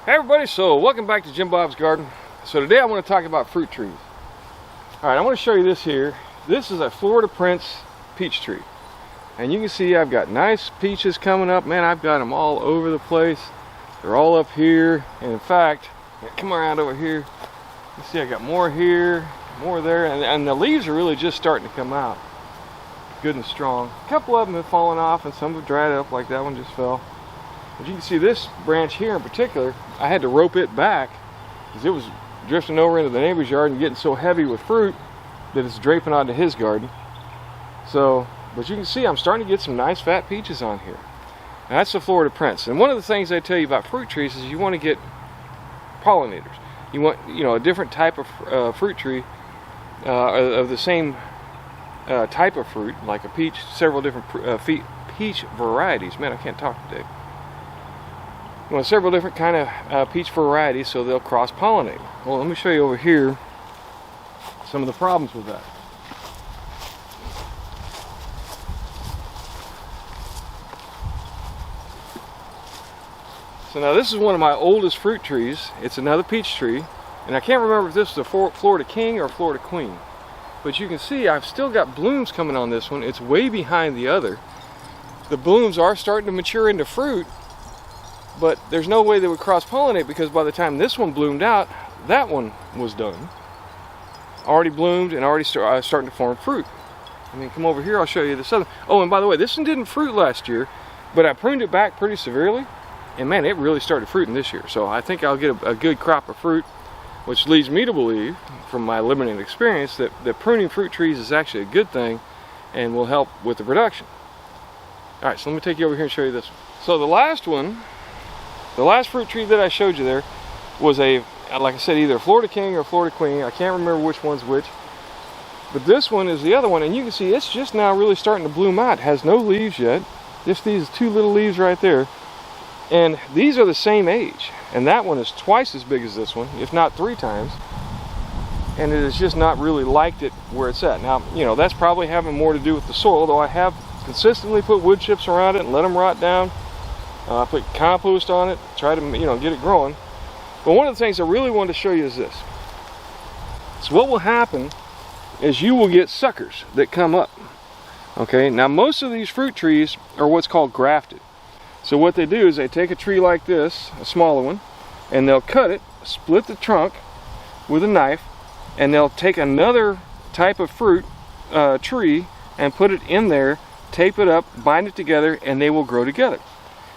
Hey everybody, so welcome back to Jim Bob's Garden. So today I want to talk about fruit trees. Alright, I want to show you this here. This is a Florida Prince peach tree. And you can see I've got nice peaches coming up. Man, I've got them all over the place. They're all up here. And in fact, come around over here. You see I got more here, more there. And the leaves are really just starting to come out. Good and strong. A couple of them have fallen off and some have dried up, like that one just fell. But you can see this branch here in particular, I had to rope it back because it was drifting over into the neighbor's yard and getting so heavy with fruit that it's draping onto his garden. So, but you can see I'm starting to get some nice fat peaches on here. And that's the Florida Prince. And one of the things I tell you about fruit trees is you want to get pollinators. You want, a different type of fruit tree of the same type of fruit, like a peach, several different peach varieties. Man, I can't talk today. You want several different kind of peach varieties so they'll cross-pollinate. Well, let me show you over here some of the problems with that. So now this is one of my oldest fruit trees. It's another peach tree, and I can't remember if this is a Florida King or a Florida Queen. But you can see I've still got blooms coming on this one. It's way behind the other. The blooms are starting to mature into fruit, but there's no way they would cross-pollinate because by the time this one bloomed out, that one was done. Already bloomed and already starting to form fruit. I mean, come over here, I'll show you this other. Oh, and by the way, this one didn't fruit last year, but I pruned it back pretty severely. And man, it really started fruiting this year. So I think I'll get a good crop of fruit, which leads me to believe, from my limited experience, that pruning fruit trees is actually a good thing and will help with the production. All right, so let me take you over here and show you this one. So the last one, the last fruit tree that I showed you there was like I said, either Florida King or Florida Queen. I can't remember which one's which. But this one is the other one, and you can see it's just now really starting to bloom out. It has no leaves yet. Just these two little leaves right there. And these are the same age. And that one is twice as big as this one, if not 3 times. And it has just not really liked it where it's at. Now, that's probably having more to do with the soil, though I have consistently put wood chips around it and let them rot down. I put compost on it, try to get it growing. But one of the things I really wanted to show you is this. So what will happen is you will get suckers that come up. Okay, now most of these fruit trees are what's called grafted. So what they do is they take a tree like this, a smaller one, and they'll cut it, split the trunk with a knife, and they'll take another type of fruit tree and put it in there, tape it up, bind it together, and they will grow together.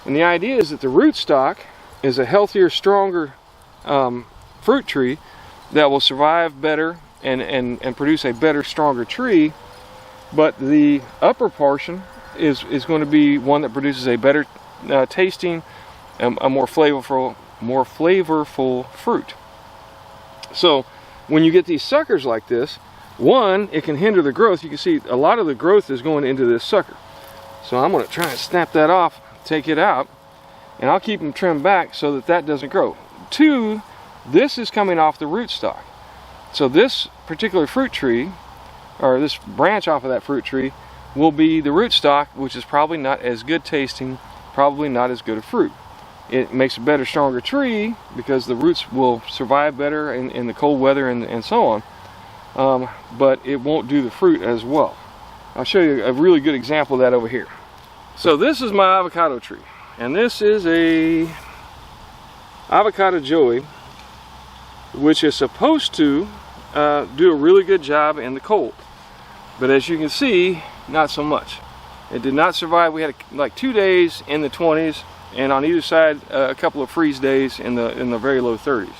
And the idea is that the rootstock is a healthier, stronger fruit tree that will survive better and produce a better, stronger tree. But the upper portion is going to be one that produces a better tasting, a more flavorful fruit. So when you get these suckers like this, one, it can hinder the growth. You can see a lot of the growth is going into this sucker. So I'm going to try and snap that off, take it out, and I'll keep them trimmed back so that doesn't grow. 2, this is coming off the rootstock. So this particular fruit tree, or this branch off of that fruit tree, will be the rootstock, which is probably not as good tasting, probably not as good a fruit. It makes a better, stronger tree because the roots will survive better in the cold weather and so on, but it won't do the fruit as well. I'll show you a really good example of that over here. So this is my avocado tree, and this is a avocado joey, which is supposed to do a really good job in the cold. But as you can see, not so much. It did not survive. We had like 2 days in the 20s, and on either side a couple of freeze days in the very low 30s.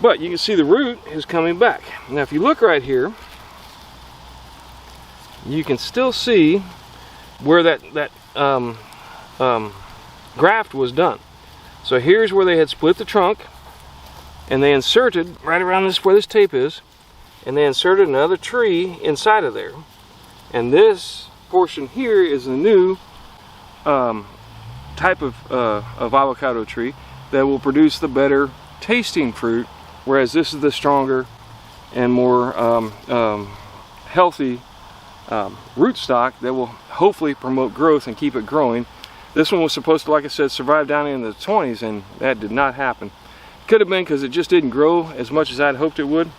But you can see the root is coming back. Now if you look right here, you can still see where that graft was done. So here's where they had split the trunk, and they inserted right around where this tape is, and they inserted another tree inside of there. And this portion here is a new type of avocado tree that will produce the better tasting fruit, whereas this is the stronger and more healthy rootstock that will hopefully promote growth and keep it growing. This one was supposed to, like I said, survive down in the 20s, and that did not happen. Could have been because it just didn't grow as much as I'd hoped it would.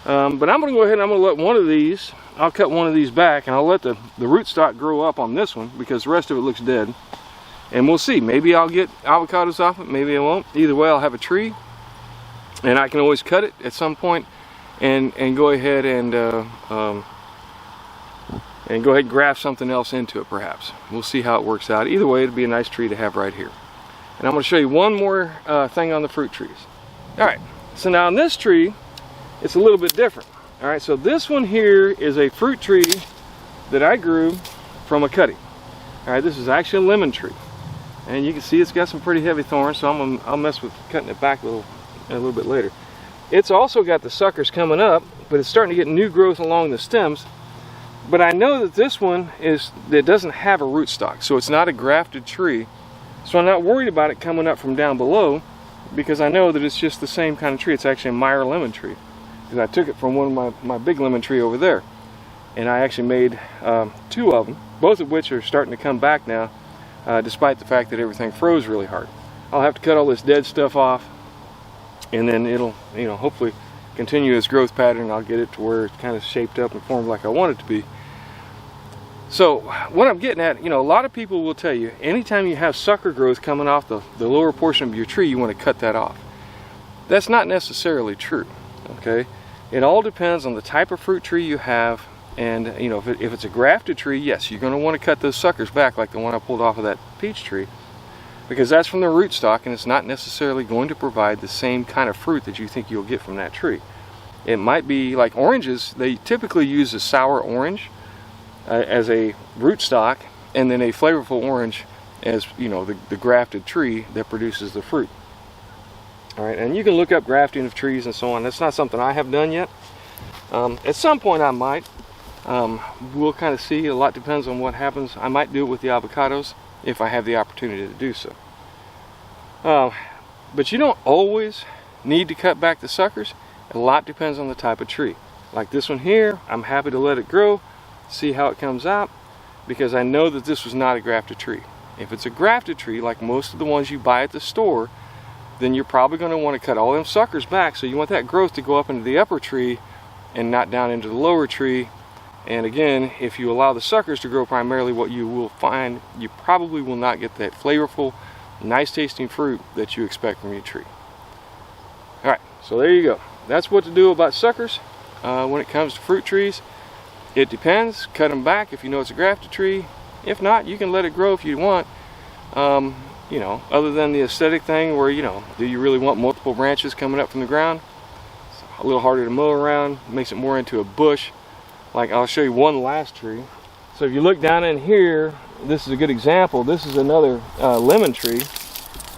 But I'm going to go ahead and I'm going to let one of these, I'll cut one of these back, and I'll let the rootstock grow up on this one because the rest of it looks dead. And we'll see. Maybe I'll get avocados off it, maybe I won't. Either way, I'll have a tree, and I can always cut it at some point and go ahead and go ahead and graft something else into it perhaps. We'll see how it works out. Either way, it'll be a nice tree to have right here. And I'm going to show you one more thing on the fruit trees. Alright, so now on this tree, it's a little bit different. Alright, so this one here is a fruit tree that I grew from a cutting. Alright, this is actually a lemon tree. And you can see it's got some pretty heavy thorns, so I'll mess with cutting it back a little bit later. It's also got the suckers coming up, but it's starting to get new growth along the stems. But I know that this one doesn't have a rootstock, so it's not a grafted tree. So I'm not worried about it coming up from down below, because I know that it's just the same kind of tree. It's actually a Meyer lemon tree, because I took it from one of my big lemon tree over there, and I actually made 2 of them, both of which are starting to come back now, despite the fact that everything froze really hard. I'll have to cut all this dead stuff off, and then it'll, hopefully continue its growth pattern. I'll get it to where it's kind of shaped up and formed like I want it to be. So what I'm getting at, a lot of people will tell you anytime you have sucker growth coming off the lower portion of your tree, you want to cut that off. That's not necessarily true, okay? It all depends on the type of fruit tree you have, and if it's a grafted tree, yes, you're going to want to cut those suckers back like the one I pulled off of that peach tree, because that's from the rootstock, and it's not necessarily going to provide the same kind of fruit that you think you'll get from that tree. It might be like oranges. They typically use a sour orange as a rootstock, and then a flavorful orange as the grafted tree that produces the fruit. All right, and you can look up grafting of trees and so on. That's not something I have done yet. At some point I might. We'll kind of see. A lot depends on what happens. I might do it with the avocados if I have the opportunity to do so. But you don't always need to cut back the suckers. A lot depends on the type of tree. Like this one here, I'm happy to let it grow, see how it comes out, because I know that this was not a grafted tree. If it's a grafted tree, like most of the ones you buy at the store, then you're probably going to want to cut all them suckers back, so you want that growth to go up into the upper tree and not down into the lower tree. And again, if you allow the suckers to grow primarily, what you will find, you probably will not get that flavorful, nice tasting fruit that you expect from your tree. Alright, so there you go. That's what to do about suckers when it comes to fruit trees. It depends. Cut them back if you know it's a grafted tree. If not, you can let it grow if you want. Other than the aesthetic thing where, do you really want multiple branches coming up from the ground? It's a little harder to mow around. It makes it more into a bush. Like, I'll show you one last tree. So if you look down in here, this is a good example. This is another lemon tree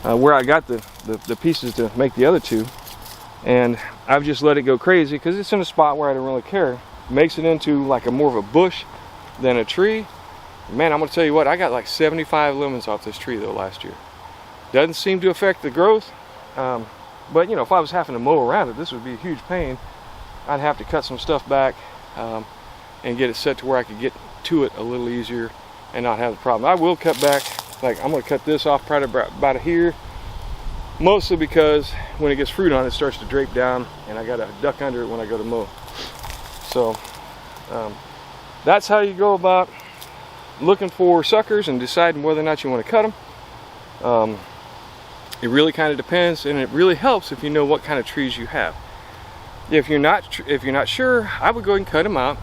where I got the pieces to make the other 2. And I've just let it go crazy because it's in a spot where I don't really care. Makes it into like more of a bush than a tree. Man, I'm going to tell you what, I got like 75 lemons off this tree though last year. Doesn't seem to affect the growth, but if I was having to mow around it, this would be a huge pain. I'd have to cut some stuff back and get it set to where I could get to it a little easier and not have the problem. I will cut back, like I'm going to cut this off probably about here, mostly because when it gets fruit on it, it starts to drape down and I got to duck under it when I go to mow. So that's how you go about looking for suckers and deciding whether or not you want to cut them. It really kind of depends, and it really helps if you know what kind of trees you have. If you're not sure, I would go ahead and cut them out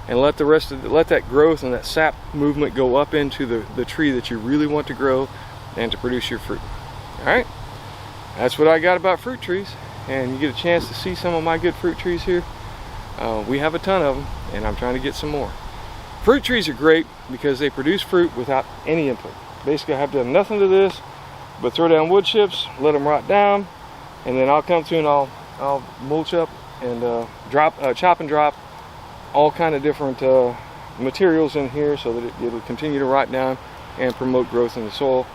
and let that growth and that sap movement go up into the tree that you really want to grow and to produce your fruit. All right, that's what I got about fruit trees, and you get a chance to see some of my good fruit trees here. We have a ton of them, and I'm trying to get some more. Fruit trees are great because they produce fruit without any input. Basically, I have done nothing to this but throw down wood chips, let them rot down, and then I'll come through and I'll mulch up and chop and drop all kind of different materials in here so that it'll continue to rot down and promote growth in the soil.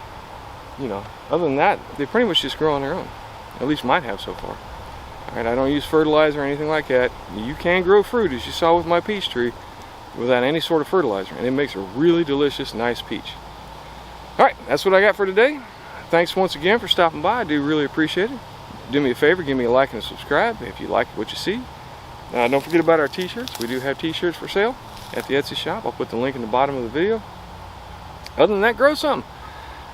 Other than that, they pretty much just grow on their own. At least mine have so far. All right, I don't use fertilizer or anything like that. You can grow fruit, as you saw with my peach tree, without any sort of fertilizer, and it makes a really delicious, nice peach. Alright, that's what I got for today. Thanks once again for stopping by. I do really appreciate it. Do me a favor, give me a like and a subscribe if you like what you see. Don't forget about our t-shirts. We do have t-shirts for sale at the Etsy shop. I'll put the link in the bottom of the video. Other than that, grow something.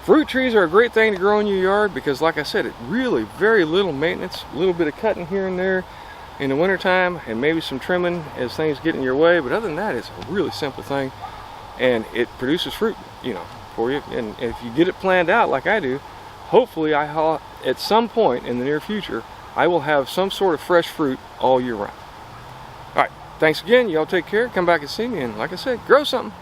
Fruit trees are a great thing to grow in your yard because, like I said, it really very little maintenance, a little bit of cutting here and there in the wintertime, and maybe some trimming as things get in your way. But other than that, it's a really simple thing, and it produces fruit, you know, for you. And if you get it planned out like I do, hopefully at some point in the near future, I will have some sort of fresh fruit all year round. All right, thanks again. Y'all take care. Come back and see me, and like I said, grow something.